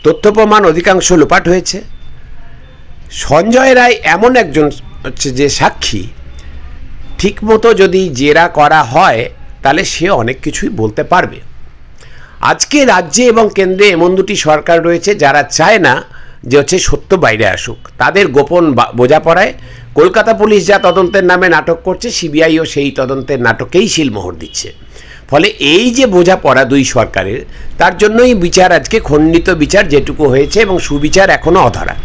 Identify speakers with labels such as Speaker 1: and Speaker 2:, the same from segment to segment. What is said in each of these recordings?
Speaker 1: তথ্য প্রমাণ অধিকাংশ লোপাট হয়েছে। সঞ্জয় রায় এমন একজন হচ্ছে যে সাক্ষী, ঠিকমতো যদি জেরা করা হয় তাহলে সে অনেক কিছুই বলতে পারবে। আজকে রাজ্যে এবং কেন্দ্রে এমন দুটি সরকার রয়েছে যারা চায় না যে হচ্ছে সত্য বাইরে আসুক। তাদের গোপন বোঝাপড়ায় কলকাতা পুলিশ যা তদন্তের নামে নাটক করছে, সিবিআইও সেই তদন্তের নাটকেই শিলমোহর দিচ্ছে। ফলে এই যে বোঝাপড়া দুই সরকারের, তার জন্যই বিচার আজকে খণ্ডিত বিচার যেটুকু হয়েছে, এবং সুবিচার এখনও অধরা।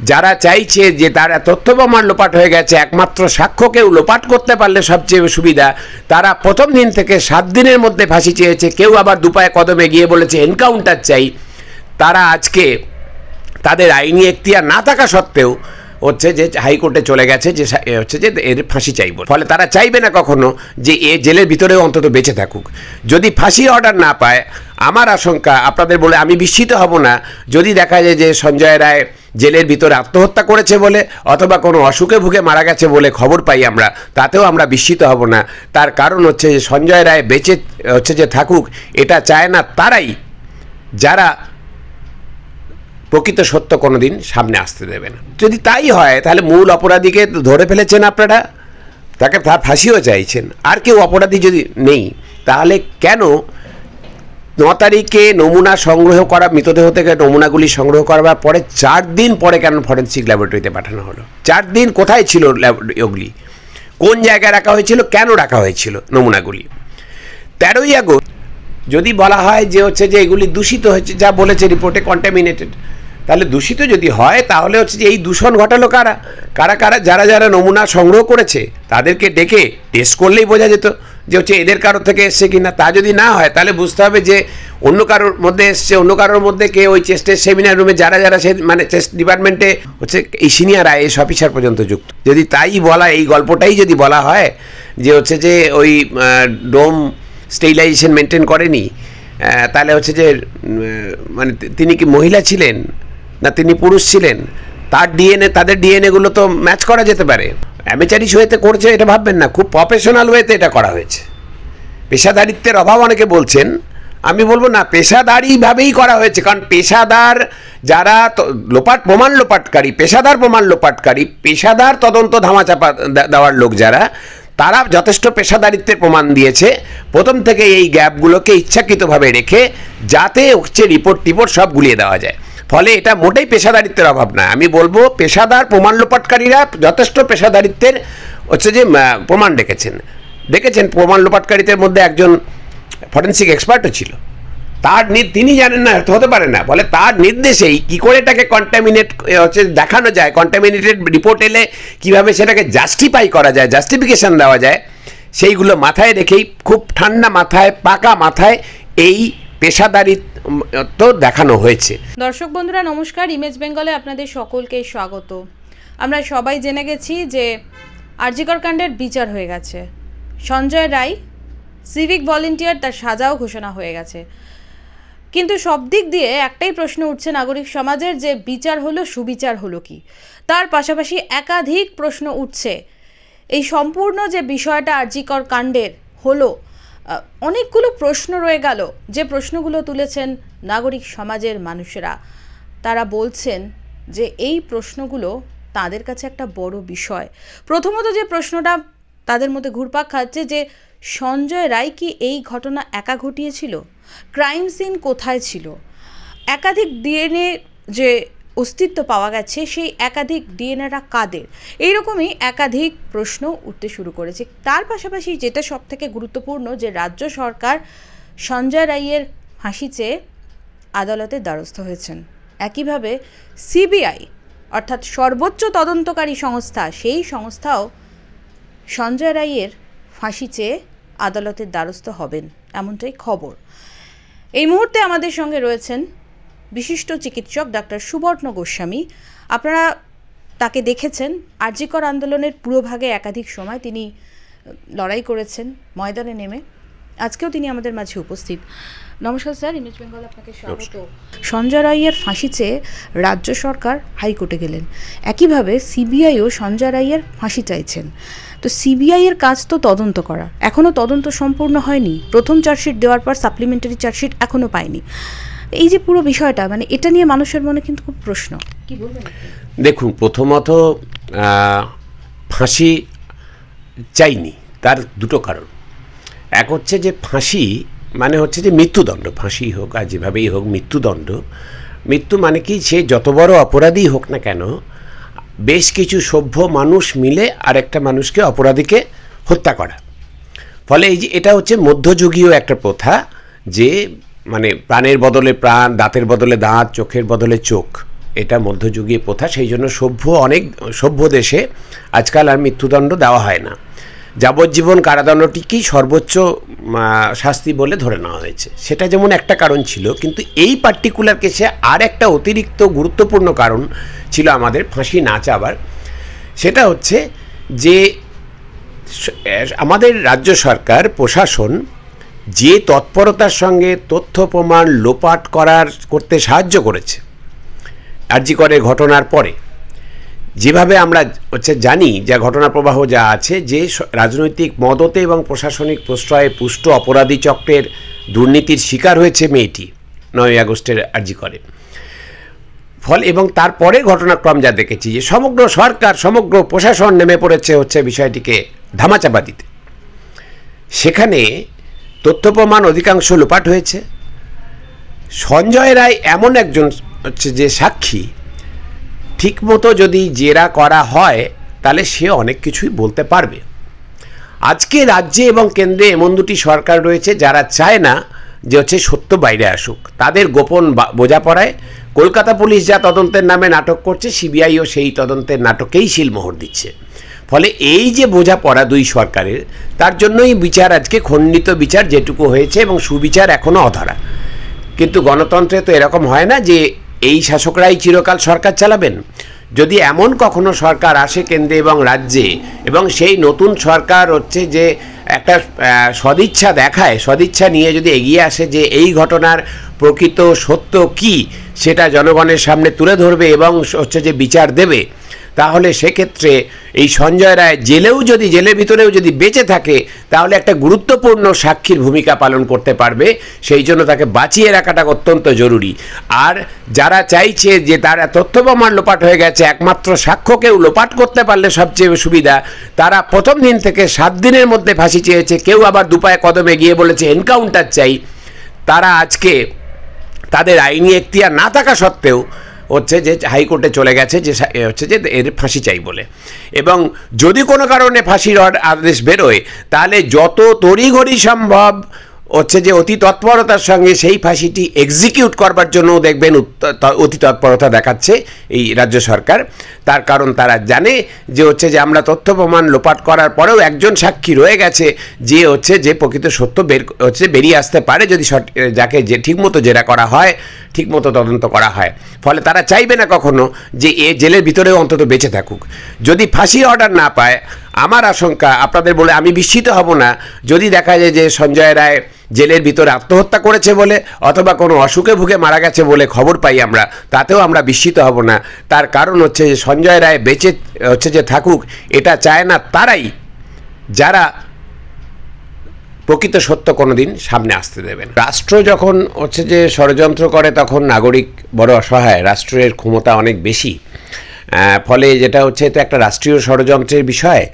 Speaker 1: যারা চাইছে যে তারা তথ্য প্রমাণ লোপাট হয়ে গেছে, একমাত্র সাক্ষ্যকেও লোপাট করতে পারলে সবচেয়ে সুবিধা, তারা প্রথম দিন থেকে 7 দিনের মধ্যে ফাঁসি চেয়েছে। কেউ আবার দুপায়ে কদমে গিয়ে বলেছে এনকাউন্টার চাই। তারা আজকে তাদের আইনি এখতিয়ার না থাকা সত্ত্বেও হচ্ছে যে হাইকোর্টে চলে গেছে যে হচ্ছে যে এর ফাঁসি চাইব। ফলে তারা চাইবে না কখনো যে এ জেলের ভিতরেও অন্তত বেঁচে থাকুক। যদি ফাঁসি অর্ডার না পায়, আমার আশঙ্কা, আপনাদের বলে আমি বিস্মিত হব না যদি দেখা যায় যে সঞ্জয় রায় জেলের ভিতরে আত্মহত্যা করেছে বলে, অথবা কোনো অসুখে ভুগে মারা গেছে বলে খবর পাই আমরা, তাতেও আমরা বিস্মিত হব না। তার কারণ হচ্ছে যে সঞ্জয় রায় বেঁচে হচ্ছে যে থাকুক, এটা চায় না তারাই যারা প্রকৃত সত্য কোনো দিন সামনে আসতে দেবে না। যদি তাই হয় তাহলে মূল অপরাধীকে ধরে ফেলেছেন আপনারা, তাকে ফাঁসিও চাইছেন, আর কেউ অপরাধী যদি নেই, তাহলে কেন 9 তারিখে নমুনা সংগ্রহ করা, মৃতদেহ থেকে নমুনাগুলি সংগ্রহ করার পরে 4 দিন পরে কেন ফরেন্সিক ল্যাবরেটরিতে পাঠানো হলো? 4 দিন কোথায় ছিল ওগুলি? কোন জায়গায় রাখা হয়েছিল? কেন রাখা হয়েছিল নমুনাগুলি? 13ই আগস্ট যদি বলা হয় যে হচ্ছে যে এগুলি দূষিত হয়েছে, যা বলেছে রিপোর্টে কন্টামিনেটেড, তাহলে দূষিত যদি হয় তাহলে হচ্ছে যে এই দূষণ ঘটালো কারা? যারা যারা নমুনা সংগ্রহ করেছে তাদেরকে ডেকে টেস্ট করলেই বোঝা যেত যে হচ্ছে এদের কারোর থেকে এসছে কিনা। তা যদি না হয় তাহলে বুঝতে হবে যে অন্য কারোর মধ্যে এসছে, অন্য কারোর মধ্যে কে ওই টেস্টের সেমিনার রুমে যারা যারা সে মানে টেস্ট ডিপার্টমেন্টে হচ্ছে এই সিনিয়র আইএএস অফিসার পর্যন্ত যুক্ত। যদি তাই বলা, এই গল্পটাই যদি বলা হয় যে হচ্ছে যে ওই ডোম স্টেরিলাইজেশন মেনটেন করেনি, তাহলে হচ্ছে যে মানে তিনি কি মহিলা ছিলেন না তিনি পুরুষ ছিলেন, তার ডিএনএ, তাদের ডিএনএগুলো তো ম্যাচ করা যেতে পারে। অ্যামেচারিশ ওয়েতে করছে এটা ভাববেন না, খুব প্রফেশনাল ওয়েতে এটা করা হয়েছে। পেশাদারিত্বের অভাব অনেকে বলছেন, আমি বলবো না, পেশাদারিভাবেই করা হয়েছে। কারণ পেশাদার যারা প্রমাণ লোপাটকারী, পেশাদার প্রমাণ লোপাটকারী, পেশাদার তদন্ত ধামাচাপা দেওয়ার লোক যারা, তারা যথেষ্ট পেশাদারিত্বের প্রমাণ দিয়েছে প্রথম থেকে এই গ্যাপগুলোকে ইচ্ছাকৃতভাবে রেখে, যাতে হচ্ছে রিপোর্ট সব গুলিয়ে দেওয়া যায়। ফলে এটা মোটেই পেশাদারিত্বের অভাব না। আমি বলবো পেশাদার প্রমাণ লোপাটকারীরা যথেষ্ট পেশাদারিত্বের হচ্ছে যে প্রমাণ দেখেছেন। প্রমাণ লোপাটকারীদের মধ্যে একজন ফরেন্সিক এক্সপার্টও ছিল, তিনি জানেন না, হতে পারে না। ফলে তার নির্দেশেই কী করে এটাকে কন্টামিনেট হচ্ছে দেখানো যায়, কন্টামিনেটেড রিপোর্ট এলে কীভাবে সেটাকে জাস্টিফাই করা যায়, জাস্টিফিকেশান দেওয়া যায়, সেইগুলো মাথায় রেখেই খুব ঠান্ডা মাথায়, পাকা মাথায় এই পেশাদারিত্ব দেখানো হয়েছে।
Speaker 2: দর্শক বন্ধুরা নমস্কার, ইমেজ বেঙ্গলে আপনাদের সকলকে স্বাগত। আমরা সবাই জেনে গেছি যে আরজিকর কাণ্ডের বিচার হয়ে গেছে। সঞ্জয় রায় সিভিক ভলেন্টিয়ার, তার সাজাও ঘোষণা হয়ে গেছে। কিন্তু সব দিক দিয়ে একটাই প্রশ্ন উঠছে নাগরিক সমাজের, যে বিচার হলো, সুবিচার হলো কি? তার পাশাপাশি একাধিক প্রশ্ন উঠছে এই সম্পূর্ণ যে বিষয়টা আরজিকর কাণ্ডের হলো। অনেকগুলো প্রশ্ন রয়ে গেল, যে প্রশ্নগুলো তুলেছেন নাগরিক সমাজের মানুষেরা। তারা বলছেন যে এই প্রশ্নগুলো তাদের কাছে একটা বড় বিষয়। প্রথমত যে প্রশ্নটা তাদের মধ্যে ঘুরপাক খাচ্ছে, যে সঞ্জয় রায় কি এই ঘটনা একা ঘটিয়েছিল? ক্রাইম সিন কোথায় ছিল? একাধিক ডিএনএ যে অস্তিত্ব পাওয়া গেছে, সেই একাধিক ডিএনএরা কাদের? এইরকমই একাধিক প্রশ্ন উঠতে শুরু করেছে। তার পাশাপাশি যেটা সব থেকে গুরুত্বপূর্ণ, যে রাজ্য সরকার সঞ্জয় রায়ের ফাঁসি চেয়ে আদালতের দ্বারস্থ হয়েছেন। একইভাবে সিবিআই অর্থাৎ সর্বোচ্চ তদন্তকারী সংস্থা, সেই সংস্থাও সঞ্জয় রায়ের ফাঁসি চেয়ে আদালতের দ্বারস্থ হবেন, এমনটাই খবর। এই মুহূর্তে আমাদের সঙ্গে রয়েছেন বিশিষ্ট চিকিৎসক ডাক্তার সুবর্ণ গোস্বামী। আপনারা তাকে দেখেছেন আরজিকর আন্দোলনের পুরোভাগে একাধিক সময় তিনি লড়াই করেছেন ময়দানে নেমে। আজকেও তিনি আমাদের মাঝে উপস্থিত। নমস্কার স্যার, ইমেজ বেঙ্গল আপনাকে স্বাগত। সঞ্জয় রায়ের ফাঁসি চেয়ে রাজ্য সরকার হাইকোর্টে গেলেন, একইভাবে সিবিআইও সঞ্জয় রায়ের ফাঁসি চাইছেন। তো সিবিআইয়ের কাজ তো তদন্ত করা, এখনও তদন্ত সম্পূর্ণ হয়নি। প্রথম চার্জশিট দেওয়ার পর সাপ্লিমেন্টারি চার্জশিট এখনও পায়নি। এই যে পুরো বিষয়টা, মানে এটা নিয়ে মানুষের মনে কিন্তু খুব প্রশ্ন, কি বলবেন?
Speaker 1: দেখুন, প্রথমত ফাঁসি চাইনি, তার দুটো কারণ। এক হচ্ছে যে ফাঁসি মানে হচ্ছে যে মৃত্যুদণ্ড, ফাঁসি হোক আর যেভাবেই হোক মৃত্যুদণ্ড। মৃত্যু মানে কি, সে যত বড় অপরাধী হোক না কেন, বেশ কিছু সভ্য মানুষ মিলে আরেকটা মানুষকে, অপরাধীকে হত্যা করা। ফলে এই যে এটা হচ্ছে মধ্যযুগীয় একটা প্রথা, যে মানে প্রাণের বদলে প্রাণ, দাঁতের বদলে দাঁত, চোখের বদলে চোখ, এটা মধ্যযুগীয় প্রথা। সেই জন্য অনেক সভ্য দেশে আজকাল আর মৃত্যুদণ্ড দেওয়া হয় না। যাবজ্জীবন কারাদণ্ডটিকেই সর্বোচ্চ শাস্তি বলে ধরে নেওয়া হয়েছে। সেটা যেমন একটা কারণ ছিল, কিন্তু এই পার্টিকুলার কেসে আর একটা অতিরিক্ত গুরুত্বপূর্ণ কারণ ছিল আমাদের ফাঁসি না চাওয়ার। সেটা হচ্ছে যে আমাদের রাজ্য সরকার, প্রশাসন যে তৎপরতার সঙ্গে তথ্য প্রমাণ লোপাট করতে সাহায্য করেছে আরজি করের ঘটনার পরে, যেভাবে আমরা জানি, যা ঘটনা প্রবাহ যা আছে, যে রাজনৈতিক মদতে এবং প্রশাসনিক প্রশ্রয়ে পুষ্ট অপরাধী চক্রের দুর্নীতির শিকার হয়েছে মেয়েটি 9ই আগস্টের আরজি করে। ফল এবং তারপরে ঘটনাক্রম যা দেখেছি, যে সমগ্র সরকার, সমগ্র প্রশাসন নেমে পড়েছে বিষয়টিকে ধামাচাপা দিতে। সেখানে তথ্য প্রমাণ অধিকাংশ লোপাট হয়েছে। সঞ্জয় রায় এমন একজন যে সাক্ষী, ঠিকমতো যদি জেরা করা হয় তাহলে সে অনেক কিছুই বলতে পারবে। আজকে রাজ্যে এবং কেন্দ্রে এমন দুটি সরকার রয়েছে যারা চায় না যে সত্য বাইরে আসুক। তাদের গোপন বোঝাপড়ায় কলকাতা পুলিশ যা তদন্তের নামে নাটক করছে, সিবিআইও সেই তদন্তের নাটকেই শিলমোহর দিচ্ছে। ফলে এই যে বোঝাপড়া দুই সরকারের, তার জন্যই বিচার আজকে খণ্ডিত বিচার যেটুকু হয়েছে, এবং সুবিচার এখনও অধরা। কিন্তু গণতন্ত্রে তো এরকম হয় না যে এই শাসকরাই চিরকাল সরকার চালাবেন। যদি এমন কখনো সরকার আসে কেন্দ্রে এবং রাজ্যে, এবং সেই নতুন সরকার যে একটা সদিচ্ছা দেখায়, সদিচ্ছা নিয়ে যদি এগিয়ে আসে যে এই ঘটনার প্রকৃত সত্য কি সেটা জনগণের সামনে তুলে ধরবে এবং যে বিচার দেবে, তাহলে সেক্ষেত্রে এই সঞ্জয় রায় জেলের ভিতরেও যদি বেঁচে থাকে, তাহলে একটা গুরুত্বপূর্ণ সাক্ষীর ভূমিকা পালন করতে পারবে। সেই জন্য তাকে বাঁচিয়ে রাখাটা অত্যন্ত জরুরি। আর যারা চাইছে যে তারা তথ্য প্রমাণ লোপাট হয়ে গেছে, একমাত্র সাক্ষ্যকেও লোপাট করতে পারলে সবচেয়ে সুবিধা, তারা প্রথম দিন থেকে 7 দিনের মধ্যে ফাঁসি চেয়েছে। কেউ আবার দুপায়ে কদমে গিয়ে বলেছে এনকাউন্টার চাই। তারা আজকে তাদের আইনি এখতিয়ার না থাকা সত্ত্বেও যে হাইকোর্টে চলে গেছে যে যে এর ফাঁসি চাই বলে। এবং যদি কোনো কারণে ফাঁসির আদেশ বেরোয়, তাহলে যত তড়িঘড়ি সম্ভব যে অতি তৎপরতার সঙ্গে সেই ফাঁসিটি এক্সিকিউট করবার জন্য দেখবেন অতি তৎপরতা দেখাচ্ছে এই রাজ্য সরকার। তার কারণ তারা জানে যে যে আমরা তথ্য প্রমাণ লোপাট করার পরেও একজন সাক্ষী রয়ে গেছে, যে যে প্রকৃত সত্য বেরিয়ে আসতে পারে যদি যাকে যে ঠিকমতো জেরা করা হয়, ঠিকমতো তদন্ত করা হয়। ফলে তারা চাইবে না কখনো যে এ জেলের ভিতরেও অন্তত বেঁচে থাকুক। যদি ফাঁসি অর্ডার না পায়, আমার আশঙ্কা, আপনাদের বলে আমি বিস্মিত হব না যদি দেখা যায় যে সঞ্জয় রায় জেলের ভিতরে আত্মহত্যা করেছে বলে, অথবা কোনো অসুখে ভুগে মারা গেছে বলে খবর পাই আমরা, তাতেও আমরা বিস্মিত হব না। তার কারণ যে সঞ্জয় রায় বেঁচে যে থাকুক, এটা চায় না তারাই যারা প্রকৃত সত্য কোনোদিন সামনে আসতে দেবেন। রাষ্ট্র যখন যে ষড়যন্ত্র করে, তখন নাগরিক বড় অসহায়, রাষ্ট্রের ক্ষমতা অনেক বেশি। ফলে যেটা এটা একটা রাষ্ট্রীয় ষড়যন্ত্রের বিষয়।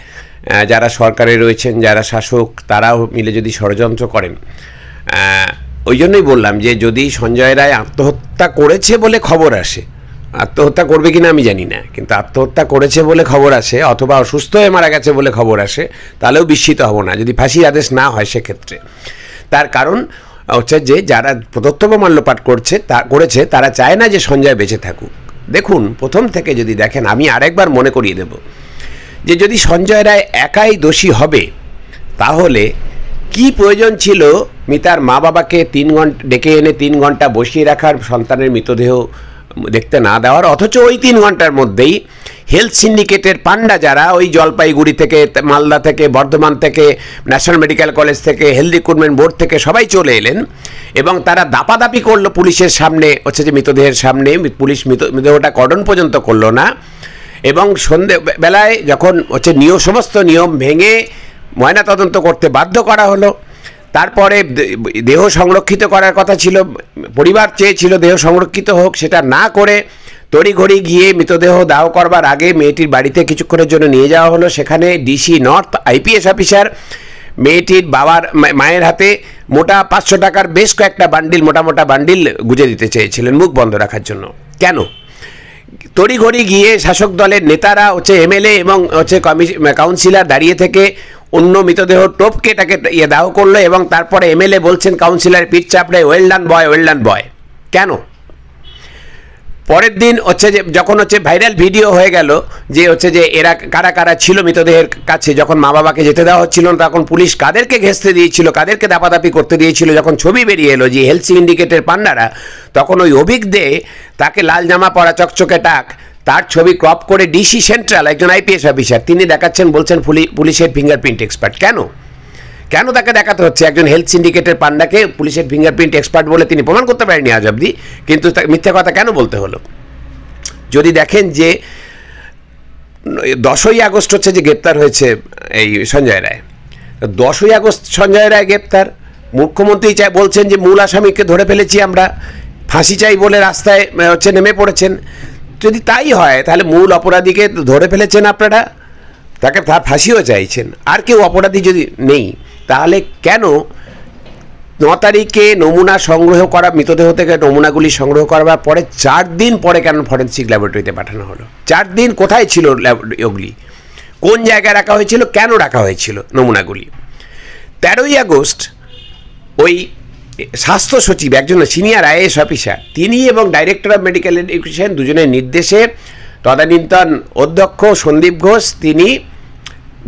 Speaker 1: যারা সরকারে রয়েছেন, যারা শাসক, তারাও মিলে যদি ষড়যন্ত্র করেন, ওই জন্যই বললাম যে যদি সঞ্জয় রায় আত্মহত্যা করেছে বলে খবর আসে, আত্মহত্যা করবে কিনা আমি জানি না, কিন্তু আত্মহত্যা করেছে বলে খবর আসে, অথবা অসুস্থ হয়ে মারা গেছে বলে খবর আসে, তাহলেও বিস্মিত হব না যদি ফাঁসির আদেশ না হয় সেক্ষেত্রে। তার কারণ যে যারা তথ্য প্রমাণ লোপাট করেছে তারা চায় না যে সঞ্জয় বেঁচে থাকুক। দেখুন, প্রথম থেকে যদি দেখেন, আমি আরেকবার মনে করিয়ে দেব যে যদি সঞ্জয় রায় একাই দোষী হবে, তাহলে কি প্রয়োজন ছিল মিতার মা বাবাকে 3 ঘন্টা ডেকে এনে 3 ঘন্টা বসিয়ে রাখার, সন্তানের মৃতদেহ দেখতে না দেওয়ার। অথচ ওই 3 ঘন্টার মধ্যেই হেলথ সিন্ডিকেটের পান্ডা যারা ওই জলপাইগুড়ি থেকে, মালদা থেকে, বর্ধমান থেকে, ন্যাশনাল মেডিকেল কলেজ থেকে, হেলথ রিক্রুটমেন্ট বোর্ড থেকে সবাই চলে এলেন, এবং তারা দাপাদাপি করলো পুলিশের সামনে, যে মৃতদেহের সামনে। পুলিশ মৃতদেহটা কর্ডন পর্যন্ত করলো না, এবং সন্ধেবেলায় যখন সমস্ত নিয়ম ভেঙে ময়নাতদন্ত করতে বাধ্য করা হলো, তারপরে দেহ সংরক্ষিত করার কথা ছিল, পরিবার চেয়েছিল দেহ সংরক্ষিত হোক, সেটা না করে তড়িঘড়ি গিয়ে মৃতদেহ দাহ করবার আগে মেয়েটির বাড়িতে কিছুক্ষণের জন্য নিয়ে যাওয়া হলো। সেখানে ডিসি নর্থ আইপিএস অফিসার মেয়েটির মায়ের হাতে মোটা 500 টাকার বেশ কয়েকটা বান্ডিল, মোটা বান্ডিল গুজে দিতে চেয়েছিলেন মুখ বন্ধ রাখার জন্য। কেন? তড়িঘড়ি গিয়ে শাসক দলের নেতারা এমএলএ এবং কাউন্সিলর দাঁড়িয়ে থেকে অন্য মৃতদেহ টোপকে তাকে দাহ করলো, এবং তারপরে এমএলএ বলছেন কাউন্সিলর পিঠ চাপড়ে ওয়েল ডান বয়। কেন? পরের দিন যে যখন ভাইরাল ভিডিও হয়ে গেল যে এরা কারা কারা ছিল মৃতদেহের কাছে, যখন মা বাবাকে যেতে দেওয়া হচ্ছিল না, তখন পুলিশ কাদেরকে ঘেঁষতে দিয়েছিল, কাদেরকে দাপাদাপি করতে দিয়েছিল, যখন ছবি বেরিয়ে এলো যে হেলথ সিন্ডিকেটের পান্ডারা, তখন ওই অভিজ্ঞ তাকে লাল জামা পরা চকচকে টাক, তার ছবি ক্রপ করে ডিসি সেন্ট্রাল একজন আইপিএস অফিসার তিনি দেখাচ্ছেন, বলছেন পুলিশের ফিঙ্গারপ্রিন্ট এক্সপার্ট। কেন তাকে দেখাতে হচ্ছে? একজন হেলথ সিন্ডিকেটের পান্ডাকে পুলিশের ফিঙ্গারপ্রিন্ট এক্সপার্ট বলে তিনি প্রমাণ করতে পারেননি আজ অবধি, কিন্তু মিথ্যা কথা কেন বলতে হলো? যদি দেখেন যে 10ই আগস্ট যে গ্রেপ্তার হয়েছে এই সঞ্জয় রায়, 10ই আগস্ট সঞ্জয় রায় গ্রেপ্তার, মুখ্যমন্ত্রী বলছেন যে মূল আসামিকে ধরে ফেলেছি আমরা, ফাঁসি চাই বলে রাস্তায় নেমে পড়েছেন। যদি তাই হয় তাহলে মূল অপরাধীকে ধরে ফেলেছেন আপনারা, তার ফাঁসিও চাইছেন, আর কেউ অপরাধী যদি নেই, তাহলে কেন 9 তারিখে নমুনা সংগ্রহ করা, মৃতদেহ থেকে নমুনাগুলি সংগ্রহ করবার পরে 4 দিন পরে কেন ফরেন্সিক ল্যাবরেটরিতে পাঠানো হলো? 4 দিন কোথায় ছিল ওগুলি? কোন জায়গায় রাখা হয়েছিল? কেন রাখা হয়েছিল নমুনাগুলি? 13ই আগস্ট ওই স্বাস্থ্য সচিব, একজন সিনিয়র আইএএস অফিসার, তিনি এবং ডাইরেক্টর অফ মেডিকেল এডুকেশন দুজনের নির্দেশে তদানীন্তন অধ্যক্ষ সন্দীপ ঘোষ তিনি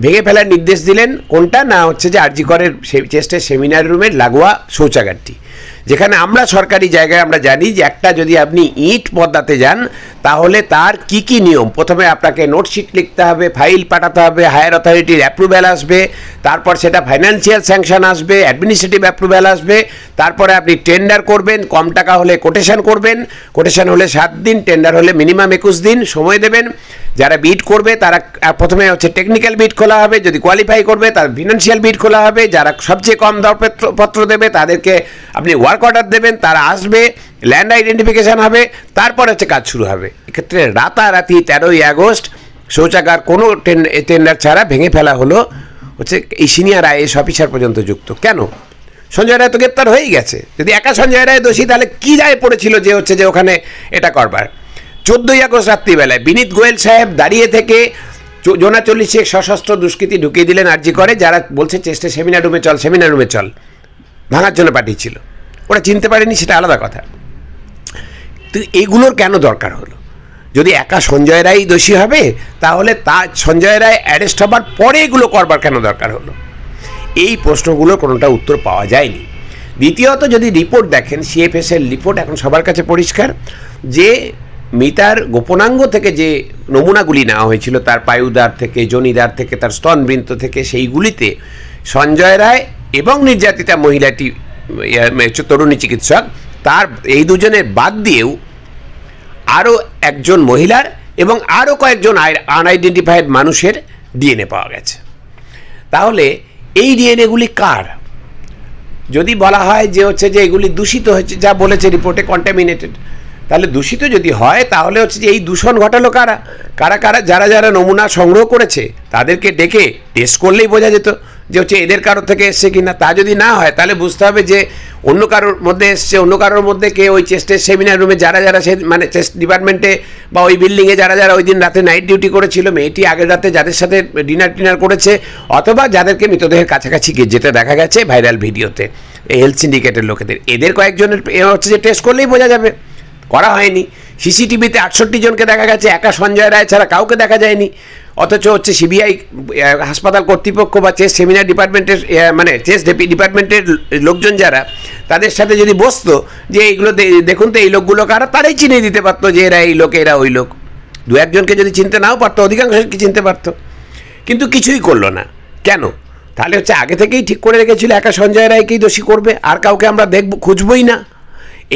Speaker 1: ভেঙে ফেলার নির্দেশ দিলেন। কোনটা? না যে আরজি করের চেস্টের সেমিনার রুমের লাগোয়া শৌচাগারটি, যেখানে আমরা সরকারি জায়গায় আমরা জানি যে একটা যদি আপনি ইট বদলাতে যান তাহলে তার কি নিয়ম, প্রথমে আপনাকে নোটশিট লিখতে হবে, ফাইল পাঠাতে হবে, হায়ার অথরিটির অ্যাপ্রুভ্যাল আসবে, তারপর সেটা ফাইন্যান্সিয়াল স্যাংশন আসবে, অ্যাডমিনিস্ট্রেটিভ অ্যাপ্রুভ্যাল আসবে, তারপরে আপনি টেন্ডার করবেন, কম টাকা হলে কোটেশন করবেন, কোটেশন হলে 7 দিন, টেন্ডার হলে মিনিমাম 21 দিন সময় দেবেন। যারা বিড করবে তারা প্রথমে টেকনিক্যাল বিড খোলা হবে, যদি কোয়ালিফাই করবে তার ফিনান্সিয়াল বিড খোলা হবে, যারা সবচেয়ে কম দরপত্র দেবে তাদেরকে আপনি ওয়ার্ক অর্ডার দেবেন, তারা আসবে, ল্যান্ড আইডেন্টিফিকেশান হবে, তারপর কাজ শুরু হবে। এক্ষেত্রে রাতারাতি 13ই আগস্ট শৌচাগার কোনো টেন্ডার ছাড়া ভেঙে ফেলা হলো, এই সিনিয়র আইএএস অফিসার পর্যন্ত যুক্ত। কেন? সঞ্জয় রায় তো গ্রেপ্তার হয়েই গেছে। যদি একা সঞ্জয় রায় দোষী, তাহলে কী রায় পড়েছিল যে ওখানে এটা করবার? 14ই আগস্ট রাত্রিবেলায় বিনীত গোয়েল সাহেব দাঁড়িয়ে থেকে 39 সশস্ত্র দুষ্কৃতী ঢুকিয়ে দিলেন আরজি করে, যারা বলছে চেষ্টা সেমিনার রুমে চল ভাঙার জন্য পাঠিয়েছিল। ওরা চিনতে পারেনি, সেটা আলাদা কথা। তো এইগুলোর কেন দরকার হলো? যদি একা সঞ্জয় রায় দোষী হবে, তাহলে সঞ্জয় রায় অ্যারেস্ট হবার পরে এগুলো করবার কেন দরকার হলো? এই প্রশ্নগুলোর কোনোটা উত্তর পাওয়া যায়নি। দ্বিতীয়ত, যদি রিপোর্ট দেখেন, সিএফএসের রিপোর্ট এখন সবার কাছে পরিষ্কার যে মিতার গোপনাঙ্গ থেকে যে নমুনাগুলি নেওয়া হয়েছিল, তার পায়ুদার থেকে, যোনিদার থেকে, তার স্তনবৃন্ত থেকে, সেইগুলিতে সঞ্জয় রায় এবং নির্যাতিতা মহিলাটি তরুণী চিকিৎসক, তার এই দুজনের বাদ দিয়েও আরও একজন মহিলার এবং আরও কয়েকজন আনআইডেন্টিফাইড মানুষের ডিএনএ পাওয়া গেছে। তাহলে এই ডিএনএগুলি কার? যদি বলা হয় যে এগুলি দূষিত হয়েছে, যা বলেছে রিপোর্টে কন্টামিনেটেড, তাহলে দূষিত যদি হয় তাহলে যে এই দূষণ ঘটালো কারা যারা নমুনা সংগ্রহ করেছে তাদেরকে ডেকে টেস্ট করলেই বোঝা যেত যে এদের কারোর থেকে এসছে কিনা। তা যদি না হয় তাহলে বুঝতে হবে যে অন্য কারোর মধ্যে এসছে, অন্য কারোর মধ্যে কে ওই চেস্টের সেমিনার রুমে যারা সে চেস্ট ডিপার্টমেন্টে বা ওই বিল্ডিংয়ে যারা ওই দিন রাতে নাইট ডিউটি করেছিল, মেয়েটি আগের রাতে যাদের সাথে ডিনার করেছে, অথবা যাদেরকে মৃতদেহের কাছাকাছি যেতে দেখা গেছে ভাইরাল ভিডিওতে এই হেলথ সিন্ডিকেটের লোকেদের, এদের কয়েকজনের যে টেস্ট করলেই বোঝা যাবে। করা হয়নি। সিসিটিভিতে 68 জনকে দেখা গেছে, একা সঞ্জয় রায় ছাড়া কাউকে দেখা যায়নি। অথচ সিবিআই হাসপাতাল কর্তৃপক্ষ বা চেস্ট সেমিনার ডিপার্টমেন্টের চেস্ট ডিপার্টমেন্টের লোকজন যারা, তাদের সাথে যদি বসতো যে এইগুলো দেখুন তো এই লোকগুলো কারা, তারাই চিনে দিতে পারতো যে এরা এই লোক, এরা ওই লোক। 2-1 জনকে যদি চিনতে নাও পারতো, অধিকাংশকে চিনতে পারতো, কিন্তু কিছুই করলো না। কেন? তাহলে আগে থেকেই ঠিক করে রেখেছিল একা সঞ্জয় রায়কেই দোষী করবে, আর কাউকে আমরা খুঁজবই না।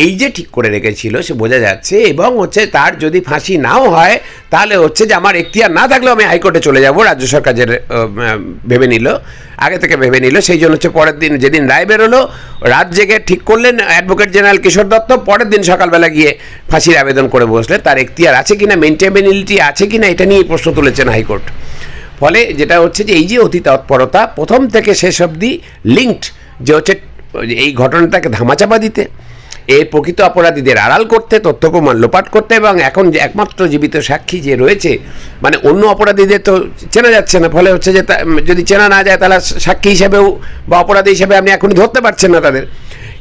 Speaker 1: এই যে ঠিক করে রেখেছিল সে বোঝা যাচ্ছে, এবং হচ্ছে তার যদি ফাঁসি নাও হয় তাহলে হচ্ছে যে আমার এখতিয়ার না থাকলেও আমি হাইকোর্টে চলে যাব, রাজ্য সরকার যে ভেবে নিল, আগে থেকে ভেবে নিল, সেই জন্য হচ্ছে পরের দিন যেদিন রায় বেরোলো রাত জেগে ঠিক করলেন অ্যাডভোকেট জেনারেল কিশোর দত্ত, পরের দিন সকালবেলা গিয়ে ফাঁসির আবেদন করে বসলেন। তার এখতিয়ার আছে কিনা, মেনটেনেবিলিটি আছে কিনা, এটা নিয়ে প্রশ্ন তুলেছেন হাইকোর্ট। ফলে যেটা হচ্ছে যে এই যে অতি তৎপরতা প্রথম থেকে শেষ অবধি লিঙ্কড, যে হচ্ছে এই ঘটনাটাকে ধামাচাপা দিতে, এর প্রকৃত অপরাধীদের আড়াল করতে, তথ্য প্রমাণ লোপাট করতে, এবং এখন যে একমাত্র জীবিত সাক্ষী যে রয়েছে, মানে অন্য অপরাধীদের তো চেনা যাচ্ছে না, ফলে হচ্ছে যে যদি চেনা না যায় তাহলে সাক্ষী হিসেবেও বা অপরাধী হিসেবে আপনি এখনই ধরতে পারছেন না তাদের,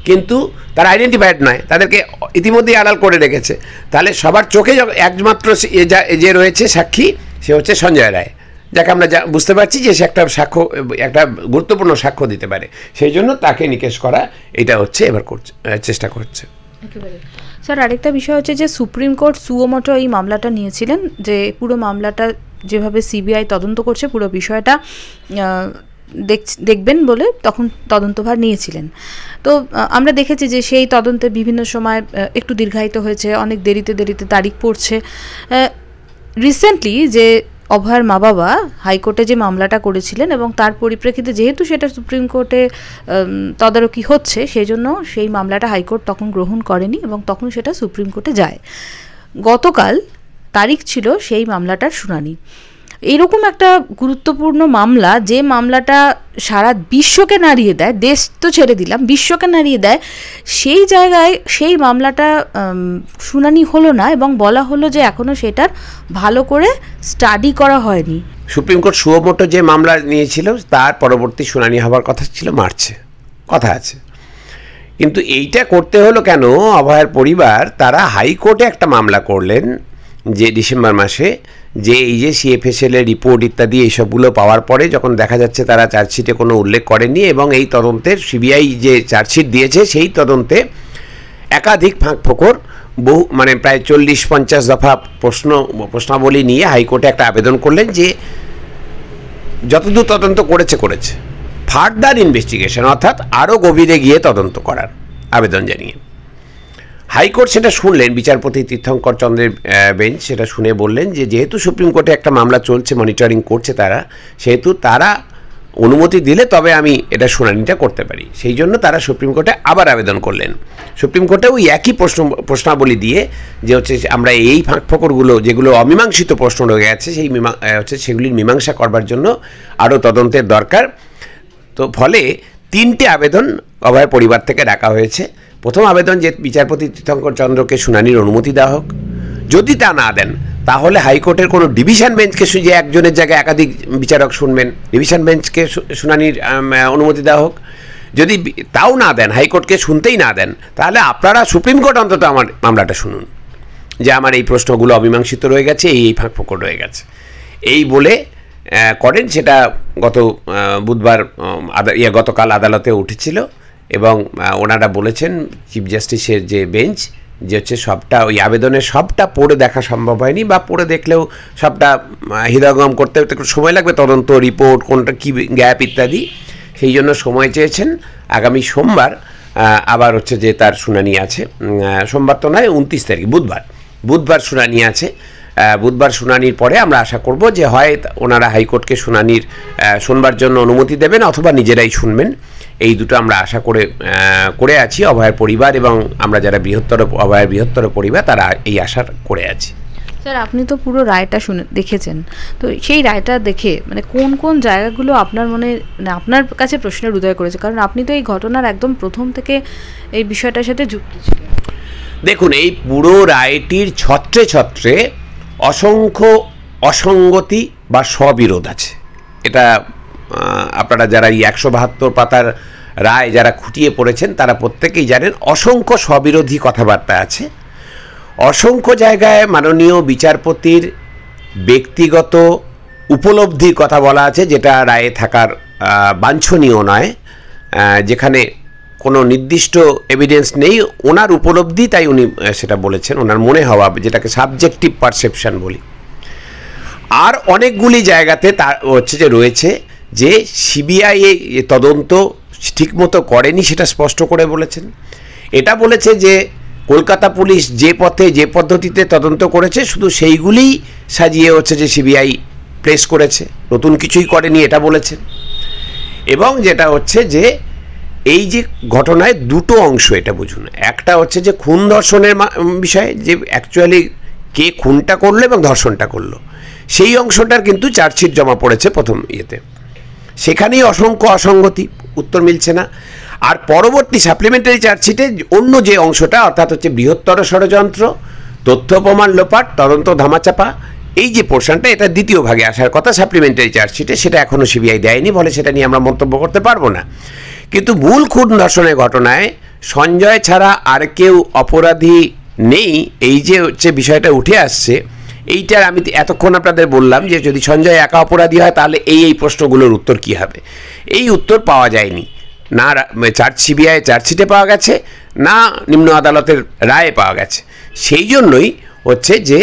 Speaker 1: কিন্তু তারা আইডেন্টিফাইড নয়, তাদেরকে ইতিমধ্যেই আড়াল করে রেখেছে। তাহলে সবার চোখে একমাত্র যে রয়েছে সাক্ষী সে হচ্ছে সঞ্জয় রায়, যাকে আমরা বুঝতে পারছি যে সে একটা সাক্ষ্য, একটা গুরুত্বপূর্ণ সাক্ষ্য দিতে পারে, সেই জন্য তাকে নিকেশ করা এটা হচ্ছে এবার চেষ্টা করছে।
Speaker 2: স্যার, আরেকটা বিষয় হচ্ছে যে সুপ্রিম কোর্ট সুও মোটো এই মামলাটা নিয়েছিলেন, যে পুরো মামলাটা যেভাবে সিবিআই তদন্ত করছে পুরো বিষয়টা দেখবেন বলে তখন তদন্তভার নিয়েছিলেন। তো আমরা দেখেছি যে সেই তদন্তে বিভিন্ন সময় একটু দীর্ঘায়িত হয়েছে, অনেক দেরিতে তারিখ পড়ছে। রিসেন্টলি যে অভয়ের মা বাবা হাইকোর্টে যে মামলাটা করেছিলেন এবং তার পরিপ্রেক্ষিতে যেহেতু সেটা সুপ্রিম কোর্টে তদারকি হচ্ছে, সেই জন্য সেই মামলাটা হাইকোর্ট তখন গ্রহণ করেনি এবং তখন সেটা সুপ্রিম কোর্টে যায়। গতকাল তারিখ ছিল সেই মামলাটার শুনানি। এরকম একটা গুরুত্বপূর্ণ মামলা, যে মামলাটা সারা বিশ্বকে নাড়িয়ে দেয়, দেশ তো ছেড়ে দিলাম, বিশ্বকে নাড়িয়ে দেয়, সেই জায়গায় সেই মামলাটা শুনানি হলো না এবং বলা হলো যে এখনও সেটার ভালো করে স্টাডি করা হয়নি।
Speaker 1: সুপ্রিম কোর্ট সুও মোটো যে মামলা নিয়েছিল তার পরবর্তী শুনানি হওয়ার কথা ছিল মার্চে, কথা আছে, কিন্তু এইটা করতে হলো কেন? অভয়ের পরিবার তারা হাইকোর্টে একটা মামলা করলেন যে ডিসেম্বর মাসে, যে এই যে সিএফএসএল এর রিপোর্ট ইত্যাদি এইসবগুলো পাওয়ার পরে যখন দেখা যাচ্ছে তারা চার্জশিটে কোনো উল্লেখ করেনি, এবং এই তদন্তের সিবিআই যে চার্জশিট দিয়েছে সেই তদন্তে একাধিক ফাঁকফোকর, বহু মানে প্রায় 40-50 দফা প্রশ্নাবলী নিয়ে হাইকোর্টে একটা আবেদন করলেন যে যতদূর তদন্ত করেছে ফার্দার ইনভেস্টিগেশন, অর্থাৎ আরও গভীরে গিয়ে তদন্ত করার আবেদন জানিয়ে। হাইকোর্ট সেটা শুনলেন, বিচারপতি তীর্থঙ্কর চন্দ্রের বেঞ্চ সেটা শুনে বললেন যে যেহেতু সুপ্রিম কোর্টে একটা মামলা চলছে, মনিটরিং করছে তারা, সেহেতু তারা অনুমতি দিলে তবে আমি এটা শুনানিটা করতে পারি, সেই জন্য তারা সুপ্রিম কোর্টে আবার আবেদন করলেন। সুপ্রিম কোর্টে ওই একই প্রশ্নাবলী দিয়ে যে হচ্ছে আমরা এই ফাঁকফোকরগুলো যেগুলো অমীমাংসিত প্রশ্ন রয়ে গেছে সেই সেগুলির মীমাংসা করবার জন্য আরও তদন্তের দরকার। তো ফলে 3টে আবেদন অভয়ের পরিবার থেকে ডাকা হয়েছে। প্রথম আবেদন যে বিচারপতি তীর্থঙ্কর চন্দ্রকে শুনানির অনুমতি দেওয়া হোক, যদি তা না দেন তাহলে হাইকোর্টের কোনো ডিভিশন বেঞ্চকে, যে একজনের জায়গায় একাধিক বিচারক শুনবেন, ডিভিশন বেঞ্চকে শুনানির অনুমতি দেওয়া হোক। যদি তাও না দেন, হাইকোর্টকে শুনতেই না দেন, তাহলে আপনারা সুপ্রিম কোর্ট অন্তত আমার মামলাটা শুনুন, যে আমার এই প্রশ্নগুলো অমীমাংসিত রয়ে গেছে, এই ফাঁকফোকর রয়ে গেছে, এই বলে করেন। সেটা গতকাল আদালতে উঠেছিল এবং ওনারা বলেছেন, চিফ জাস্টিসের যে বেঞ্চ, যে হচ্ছে সবটা ওই আবেদনের সবটা পড়ে দেখা সম্ভব হয়নি, বা পড়ে দেখলেও সবটা হৃদয়ঙ্গম করতে একটু সময় লাগবে, তদন্ত রিপোর্ট কোনটা কী গ্যাপ ইত্যাদি, সেই জন্য সময় চেয়েছেন। আগামী সোমবার আবার হচ্ছে যে তার শুনানি আছে, সোমবার তো নয় 29 তারিখ বুধবার শুনানি আছে। বুধবার শুনানির পরে আমরা আশা করব যে হয় ওনারা হাইকোর্টকে শোনবার জন্য অনুমতি দেবেন অথবা নিজেরাই শুনবেন। এই দুটো আমরা আশা করে আছি অভয়ের পরিবার, এবং আমরা যারা অভয়ের বৃহত্তর পরিবার তারা এই আশা করে আছি।
Speaker 2: স্যার, আপনি তো পুরো রায়টা দেখেছেন, তো সেই রায়টা দেখে মানে কোন কোন জায়গাগুলো আপনার মনে, মানে আপনার কাছে প্রশ্নের উদয় করেছে? কারণ আপনি তো এই ঘটনার একদম প্রথম থেকে এই বিষয়টার সাথে যুক্ত ছিলেন।
Speaker 1: দেখুন, এই পুরো রায়টির ছত্রে ছত্রে অসংখ্য অসঙ্গতি বা স্ববিরোধ আছে। এটা আপনারা যারা এই 172 পাতার রায় যারা খুঁটিয়ে পড়েছেন তারা প্রত্যেকেই জানেন, অসংখ্য স্ববিরোধী কথাবার্তা আছে। অসংখ্য জায়গায় মাননীয় বিচারপতির ব্যক্তিগত উপলব্ধির কথা বলা আছে, যেটা রায়ে থাকার বাঞ্ছনীয় নয়, যেখানে কোনো নির্দিষ্ট এভিডেন্স নেই, ওনার উপলব্ধি, তাই উনি সেটা বলেছেন, ওনার মনে হওয়া, যেটাকে সাবজেক্টিভ পারসেপশন বলি। আর অনেকগুলি জায়গাতে তা হচ্ছে যে রয়েছে যে সিবিআই তদন্ত ঠিকমতো করেনি, সেটা স্পষ্ট করে বলেছেন। এটা বলেছে যে কলকাতা পুলিশ যে পথে যে পদ্ধতিতে তদন্ত করেছে শুধু সেইগুলিই সাজিয়ে হচ্ছে যে সিবিআই প্লেস করেছে, নতুন কিছুই করেনি এটা বলেছেন। এবং যেটা হচ্ছে যে এই যে ঘটনায় দুটো অংশ, এটা বুঝুন। একটা হচ্ছে যে খুন ধর্ষণের বিষয়ে, যে অ্যাকচুয়ালি কে খুনটা করলো এবং ধর্ষণটা করলো, সেই অংশটার কিন্তু চার্জশিট জমা পড়েছে প্রথম ইয়েতে, সেখানেই অসংখ্য অসঙ্গতি, উত্তর মিলছে না। আর পরবর্তী সাপ্লিমেন্টারি চার্জশিটে অন্য যে অংশটা, অর্থাৎ হচ্ছে বৃহত্তর ষড়যন্ত্র, তথ্য প্রমাণ লোপাট, তদন্ত ধামাচাপা, এই যে পোর্শনটা, এটা দ্বিতীয় ভাগে আসার কথা সাপ্লিমেন্টারি চার্জশিটে, সেটা এখনও সিবিআই দেয়নি, বলে সেটা নিয়ে আমরা মন্তব্য করতে পারবো না। কিন্তু মূল খুন ধর্ষণের ঘটনায় সঞ্জয় ছাড়া আর কেউ অপরাধী নেই, এই যে হচ্ছে বিষয়টা উঠে আসছে, এইটার আমি এতক্ষণ আপনাদের বললাম যে যদি সঞ্জয় একা অপরাধী হয় তাহলে এই প্রশ্নগুলোর উত্তর কী হবে। এই উত্তর পাওয়া যায়নি, না সিবিআই চার্জশিটে পাওয়া গেছে, না নিম্ন আদালতের রায়ে পাওয়া গেছে। সেই জন্যই হচ্ছে যে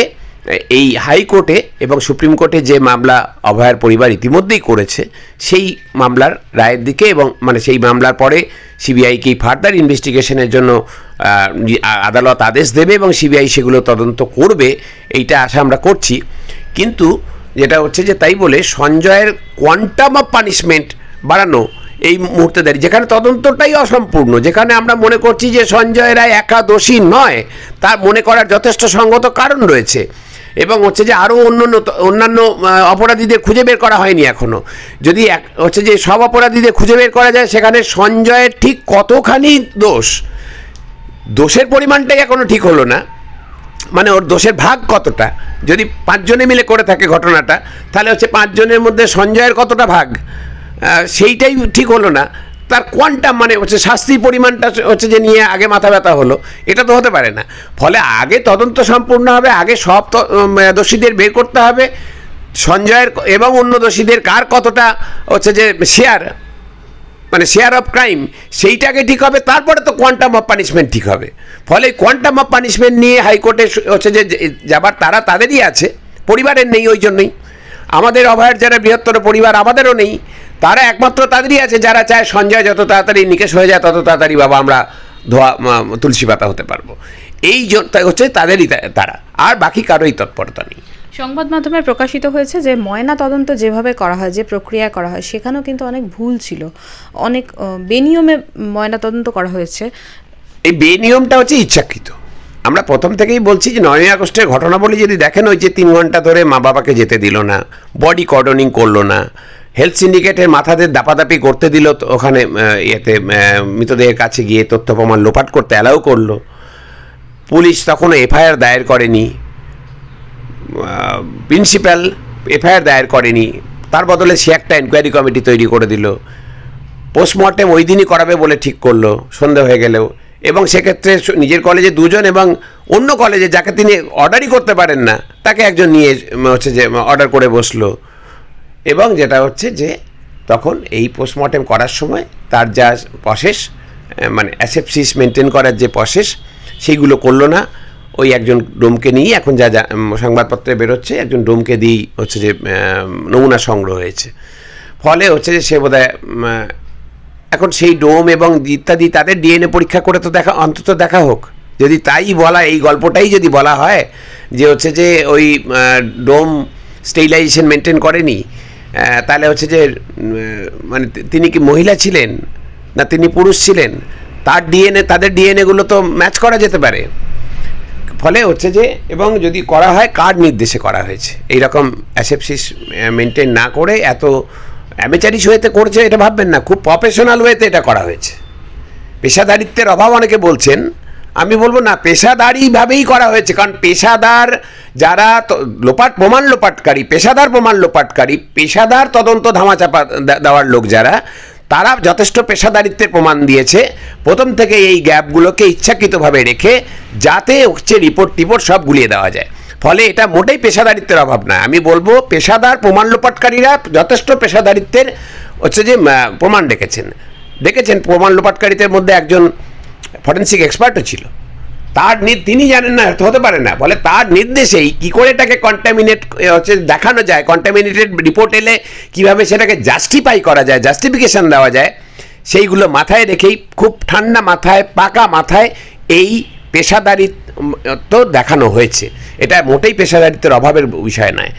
Speaker 1: এই হাইকোর্টে এবং সুপ্রিম কোর্টে যে মামলা অভয়ার পরিবার ইতিমধ্যেই করেছে, সেই মামলার রায়ের দিকে, এবং মানে সেই মামলার পরে সিবিআইকে ফার্দার ইনভেস্টিগেশনের জন্য আদালত আদেশ দেবে এবং সিবিআই সেগুলো তদন্ত করবে, এইটা আশা আমরা করছি। কিন্তু যেটা হচ্ছে যে তাই বলে সঞ্জয়ের কোয়ান্টাম অফ পানিশমেন্ট বাড়ানো এই মুহূর্তে দাঁড়িয়ে, যেখানে তদন্তটাই অসম্পূর্ণ, যেখানে আমরা মনে করছি যে সঞ্জয় রায় একা দোষী নয়, তার মনে করার যথেষ্ট সঙ্গত কারণ রয়েছে, এবং হচ্ছে যে আরও অন্যান্য অপরাধীদের খুঁজে বের করা হয়নি এখনও। যদি হচ্ছে যে সব অপরাধীদের খুঁজে বের করা যায়, সেখানে সঞ্জয়ের ঠিক কতখানি দোষের পরিমাণটাই এখনও ঠিক হলো না, মানে ওর দোষের ভাগ কতটা। যদি 5 জনে মিলে করে থাকে ঘটনাটা, তাহলে হচ্ছে 5 জনের মধ্যে সঞ্জয়ের কতটা ভাগ, সেইটাই ঠিক হলো না। তার কোয়ান্টাম মানে হচ্ছে শাস্তির পরিমাণটা হচ্ছে যে নিয়ে আগে মাথা ব্যথা হলো, এটা তো হতে পারে না। ফলে আগে তদন্ত সম্পূর্ণ হবে, আগে সব দোষীদের বের করতে হবে, সঞ্জয়ের এবং অন্য দোষীদের কার কতটা হচ্ছে যে শেয়ার, মানে শেয়ার অফ ক্রাইম, সেইটাকে ঠিক হবে, তারপরে তো কোয়ান্টাম অফ পানিশমেন্ট ঠিক হবে। ফলে কোয়ান্টাম অফ পানিশমেন্ট নিয়ে হাইকোর্টে হচ্ছে যে যাবার তারা তাদেরই আছে, পরিবারের নেই। ওই জন্যই আমাদের অভয়ের যারা বৃহত্তর পরিবার, আমাদেরও নেই, তারা একমাত্র তাদেরই আছে যারা চায় সঞ্জয় যত তাড়াতাড়ি নিকেশ হয়ে যায়, তত তাড়াতাড়ি বাবা আমরা তুলসী পাতা হতে পারবো। এই হচ্ছে তাদেরই, তারা, আর বাকি কারোই তৎপরতা নেই।
Speaker 2: সংবাদ মাধ্যমে প্রকাশিত হয়েছে যে ময়না তদন্ত যেভাবে করা হয়, যে প্রক্রিয়া করা হয়, সেখানেও কিন্তু অনেক ভুল ছিল, অনেক বেনিয়মে ময়না তদন্ত করা হয়েছে।
Speaker 1: এই বেনিয়মটা হচ্ছে ইচ্ছাকৃত। আমরা প্রথম থেকেই বলছি যে 9ই আগস্টের ঘটনাবলী যদি দেখেন, ওই যে 3 ঘন্টা ধরে মা বাবাকে যেতে দিল না, বডি কর্ডনিং করলো না, হেলথ সিন্ডিকেটের মাথাদের দাপাদাপি করতে দিল, ওখানে ইয়েতে মৃতদেহের কাছে গিয়ে তথ্য প্রমাণ লোপাট করতে অ্যালাউ করলো, পুলিশ তখনও এফআইআর দায়ের করেনি, প্রিন্সিপাল এফআইআর দায়ের করেনি, তার বদলে সে একটা এনকোয়ারি কমিটি তৈরি করে দিল, পোস্টমর্টেম ওই দিনই করাবে বলে ঠিক করলো সন্দেহ হয়ে গেলেও, এবং সেক্ষেত্রে নিজের কলেজে 2 জন এবং অন্য কলেজে যাকে তিনি অর্ডারই করতে পারেন না, তাকে একজন নিয়ে হচ্ছে যে অর্ডার করে বসলো। এবং যেটা হচ্ছে যে তখন এই পোস্টমর্টেম করার সময় তার যা প্রসেস, মানে অ্যাসেপসিস মেনটেন করার যে প্রসেস, সেইগুলো করলো না। ওই একজন ডোমকে নিয়ে এখন যা সংবাদপত্রে বেরোচ্ছে, একজন ডোমকে দিয়েই হচ্ছে যে নমুনা সংগ্রহ হয়েছে। ফলে হচ্ছে যে সে বোধহয় এখন সেই ডোম এবং ইত্যাদি তাদের ডিএনএ পরীক্ষা করে তো অন্তত দেখা হোক। যদি তাই বলা, এই গল্পটাই যদি বলা হয় যে হচ্ছে যে ওই ডোম স্টেরিলাইজেশন মেনটেন করেনি, তাহলে হচ্ছে যে মানে তিনি কি মহিলা ছিলেন না তিনি পুরুষ ছিলেন, তার ডিএনএ, তাদের ডিএনএগুলো তো ম্যাচ করা যেতে পারে। ফলে হচ্ছে যে, এবং যদি করা হয় কার নির্দেশে করা হয়েছে, এইরকম অ্যাসেপসিস মেনটেন না করে এত অ্যামেচারিস ওয়েতে করছে, এটা ভাববেন না, খুব প্রফেশনাল ওয়েতে এটা করা হয়েছে। পেশাদারিত্বের অভাব অনেকে বলছেন, আমি বলবো না, পেশাদারিভাবেই করা হয়েছে। কারণ পেশাদার যারা প্রমাণ লোপাটকারী, পেশাদার প্রমাণ লোপাটকারী, পেশাদার তদন্ত ধামাচাপা দেওয়ার লোক যারা, তারা যথেষ্ট পেশাদারিত্বের প্রমাণ দিয়েছে প্রথম থেকে এই গ্যাপগুলোকে ইচ্ছাকৃতভাবে রেখে, যাতে হচ্ছে রিপোর্ট সব গুলিয়ে দেওয়া যায়। ফলে এটা মোটেই পেশাদারিত্বের অভাব না, আমি বলবো পেশাদার প্রমাণ লোপাটকারীরা যথেষ্ট পেশাদারিত্বের হচ্ছে যে প্রমাণ দেখেছেন। প্রমাণ লোপাটকারীদের মধ্যে একজন ফরেন্সিক এক্সপার্টও ছিল, তিনি জানেন না, হতে পারে না, বলে তার নির্দেশেই কী করে এটাকে কন্টামিনেট হচ্ছে দেখানো যায়, কন্টামিনেটেড রিপোর্ট এলে কীভাবে সেটাকে জাস্টিফাই করা যায়, জাস্টিফিকেশান দেওয়া যায়, সেইগুলো মাথায় রেখেই খুব ঠান্ডা মাথায়, পাকা মাথায় এই পেশাদারিত্ব দেখানো হয়েছে। এটা মোটেই পেশাদারিত্বের অভাবের বিষয় নয়,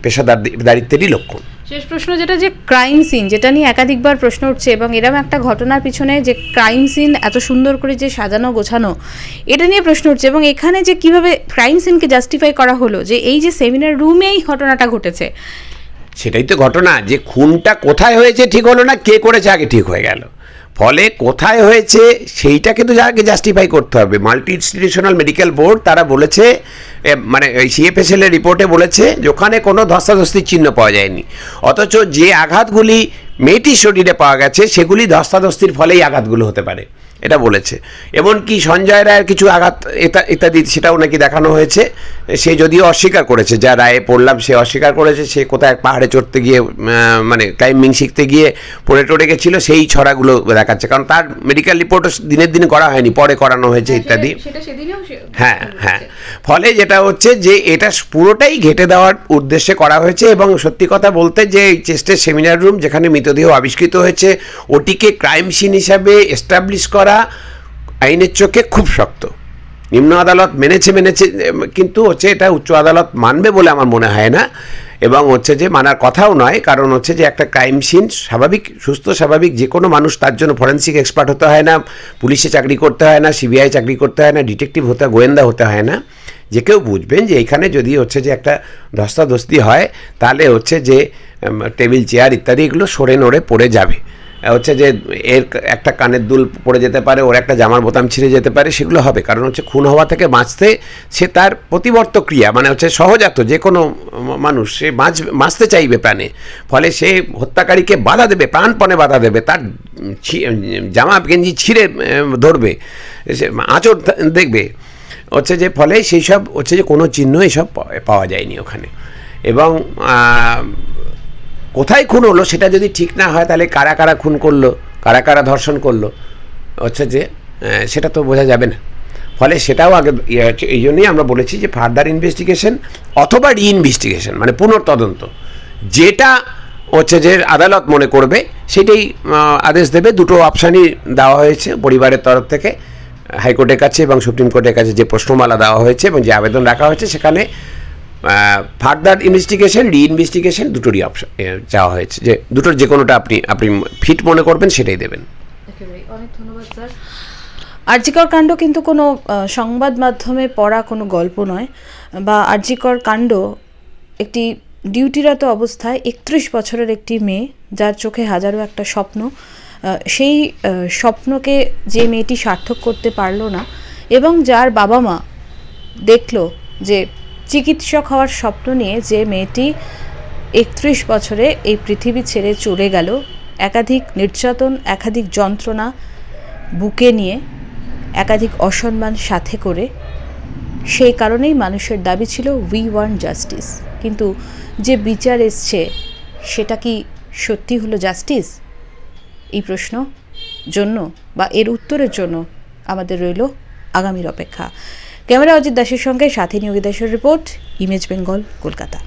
Speaker 1: পেশাদারিত্বেরই লক্ষণ।
Speaker 2: শেষ প্রশ্ন যেটা, যে ক্রাইম সিন, যেটা নিয়ে একাধিকবার প্রশ্ন উঠছে এবং এরকম একটা ঘটনার পিছনে যে ক্রাইম সিন এত সুন্দর করে যে সাজানো গোছানো, এটা নিয়ে প্রশ্ন উঠছে এবং এখানে যে কিভাবে ক্রাইম সিনকে জাস্টিফাই করা হলো যে এই যে সেমিনার রুমেই ঘটনাটা ঘটেছে।
Speaker 1: সেটাই তো ঘটনা, যে খুনটা কোথায় হয়েছে ঠিক হলো না, কে করেছে আগে ঠিক হয়ে গেল। ফলে কোথায় হয়েছে সেইটাকে তো যাকে জাস্টিফাই করতে হবে। মাল্টি ইনস্টিটিউশনাল মেডিকেল বোর্ড তারা বলেছে, মানে ওই সিএফএসএল এর রিপোর্টে বলেছে যে ওখানে কোনো ধস্তাধস্তির চিহ্ন পাওয়া যায়নি, অথচ যে আঘাতগুলি মেয়েটির শরীরে পাওয়া গেছে সেগুলি ধস্তাধস্তির ফলেই আঘাতগুলো হতে পারে, এটা বলেছে। এমনকি সঞ্জয় রায়ের কিছু আঘাত ইত্যাদি সেটাও নাকি দেখানো হয়েছে। সে যদিও অস্বীকার করেছে, যা রায়ে পড়লাম সে অস্বীকার করেছে, সে কোথায় পাহাড়ে চড়তে গিয়ে মানে ক্লাইম্বিং শিখতে গিয়ে পড়ে টড়ে গেছিলো, সেই ছড়াগুলো দেখাচ্ছে। কারণ তার মেডিকেল রিপোর্টও দিনের দিন করা হয়নি, পরে করানো হয়েছে ইত্যাদি। হ্যাঁ হ্যাঁ, ফলে যেটা হচ্ছে যে এটা পুরোটাই ঘেঁটে দেওয়ার উদ্দেশ্যে করা হয়েছে। এবং সত্যি কথা বলতে যে এই চেস্টের সেমিনার রুম যেখানে মৃতদেহ আবিষ্কৃত হয়েছে ওটিকে ক্রাইম সিন হিসাবে এস্টাবলিশ করা আইনের চোখে খুব শক্ত। নিম্ন আদালত মেনেছে, কিন্তু হচ্ছে এটা উচ্চ আদালত মানবে বলে আমার মনে হয় না, এবং হচ্ছে যে মানার কথাও নয়। কারণ হচ্ছে যে একটা ক্রাইম সিন স্বাভাবিক, সুস্থ স্বাভাবিক যে কোনো মানুষ, তার জন্য ফরেন্সিক এক্সপার্ট হতে হয় না, পুলিশে চাকরি করতে হয় না, সিবিআই চাকরি করতে হয় না, ডিটেকটিভ হতে, গোয়েন্দা হতে হয় না। যে কেউ বুঝবেন যে এইখানে যদি হচ্ছে যে একটা ধস্তাধস্তি হয় তাহলে হচ্ছে যে টেবিল চেয়ার ইত্যাদি এগুলো সরে নড়ে পড়ে যাবে। হচ্ছে যে এর একটা কানের দুল পড়ে যেতে পারে, ওর একটা জামার বোতাম ছিঁড়ে যেতে পারে, সেগুলো হবে। কারণ হচ্ছে খুন হওয়া থেকে বাঁচতে সে তার প্রতিবর্ত ক্রিয়া, মানে হচ্ছে সহজাত যে কোনো মানুষ সে বাঁচতে চাইবে প্রাণে। ফলে সে হত্যাকারীকে বাধা দেবে, প্রাণপণে বাধা দেবে, তার জামা গেঞ্জি ছিঁড়ে ধরবে, সে আঁচড় দেখবে। হচ্ছে যে ফলে সেই সব হচ্ছে যে কোনো চিহ্ন এসব পাওয়া যায়নি ওখানে। এবং কোথায় খুন হলো সেটা যদি ঠিক না হয় তাহলে কারা কারা খুন করলো, কারা কারা ধর্ষণ করলো হচ্ছে যে সেটা তো বোঝা যাবে না। ফলে সেটাও আগে এই জন্যই আমরা বলেছি যে ফার্দার ইনভেস্টিগেশন অথবা রিইনভেস্টিগেশন, মানে পুনর্তদন্ত, যেটা হচ্ছে যে আদালত মনে করবে সেটাই আদেশ দেবে। দুটো অপশানই দেওয়া হয়েছে পরিবারের তরফ থেকে হাইকোর্টের কাছে এবং সুপ্রিম কোর্টের কাছে, যে প্রশ্নমালা দেওয়া হয়েছে এবং যে আবেদন রাখা হয়েছে সেখানে ফার্দার ইনভেস্টিগেশন, রিইনভেস্টিগেশন দুটোরই অপশন চাওয়া হয়েছে, যে দুটোর যে কোনোটা আপনি ফিট মনে করবেন সেটাই দেবেন।
Speaker 2: অনেক ধন্যবাদ স্যার। আরজিকর কাণ্ড কিন্তু কোনো সংবাদ মাধ্যমে পড়া কোনো গল্প নয়, বা আরজিকর কাণ্ড একটি ডিউটিরত অবস্থায় 31 বছরের একটি মেয়ে, যার চোখে হাজারো একটা স্বপ্ন, সেই স্বপ্নকে যে মেয়েটি সার্থক করতে পারলো না, এবং যার বাবা মা দেখলো যে চিকিৎসক হওয়ার স্বপ্ন নিয়ে যে মেয়েটি 31 বছরে এই পৃথিবী ছেড়ে চলে গেল, একাধিক নির্যাতন, একাধিক যন্ত্রণা বুকে নিয়ে, একাধিক অসম্মান সাথে করে। সেই কারণেই মানুষের দাবি ছিল উই ওয়ান্ট জাস্টিস। কিন্তু যে বিচার এসছে সেটা কি সত্যি হলো জাস্টিস? এই প্রশ্ন জন্য বা এর উত্তরের জন্য আমাদের রইল আগামীর অপেক্ষা। ক্যামেরা অজিত দাসের সঙ্গে সাথী নিয়োগী দাসের রিপোর্ট, ইমেজ বেঙ্গল, কলকাতা।